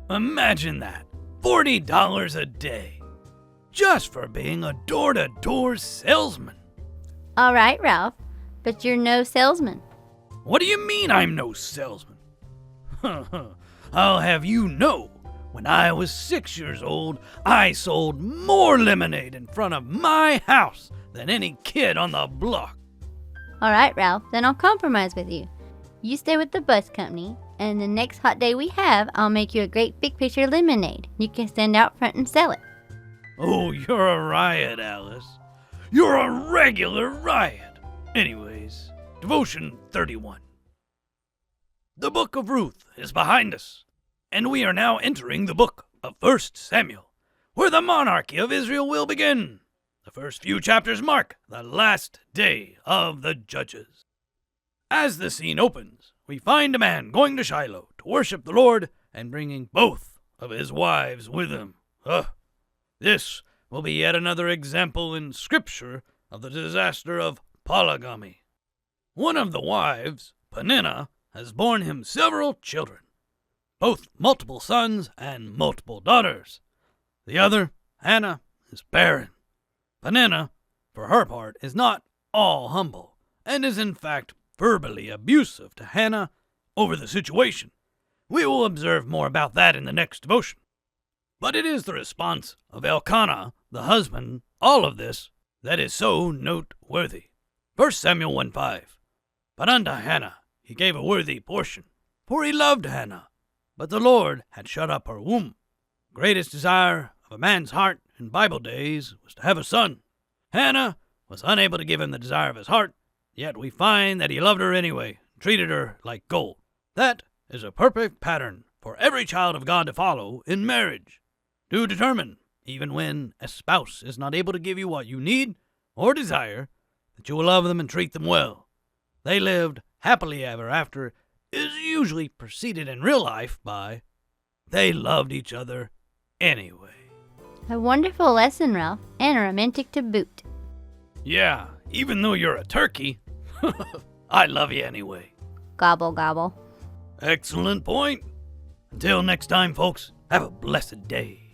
Imagine that. $40 a day. Just for being a door-to-door salesman. All right, Ralph, but you're no salesman. What do you mean I'm no salesman? I'll have you know, when I was 6 years old, I sold more lemonade in front of my house than any kid on the block. All right, Ralph, then I'll compromise with you. You stay with the bus company, and the next hot day we have, I'll make you a great big picture lemonade. You can stand out front and sell it. Oh, you're a riot, Alice. You're a regular riot. Anyways, Devotion 31. The book of Ruth is behind us, and we are now entering the book of 1 Samuel, where the monarchy of Israel will begin. The first few chapters mark the last day of the judges. As the scene opens, we find a man going to Shiloh to worship the Lord and bringing both of his wives with him. This will be yet another example in Scripture of the disaster of polygamy. One of the wives, Peninnah, has borne him several children, both multiple sons and multiple daughters. The other, Hannah, is barren. Peninnah, for her part, is not all humble, and is in fact verbally abusive to Hannah over the situation. We will observe more about that in the next devotion. But it is the response of Elkanah, the husband, all of this, that is so noteworthy. 1 Samuel 1:5. But unto Hannah he gave a worthy portion, for he loved Hannah, but the Lord had shut up her womb. Greatest desire of a man's heart in Bible days was to have a son. Hannah was unable to give him the desire of his heart, yet we find that he loved her anyway, and treated her like gold. That is a perfect pattern for every child of God to follow in marriage. Do determine, even when a spouse is not able to give you what you need or desire, that you will love them and treat them well. They lived happily ever after is usually preceded in real life by they loved each other anyway. A wonderful lesson, Ralph, and a romantic to boot. Yeah, even though you're a turkey, I love you anyway. Gobble, gobble. Excellent point. Until next time, folks, have a blessed day.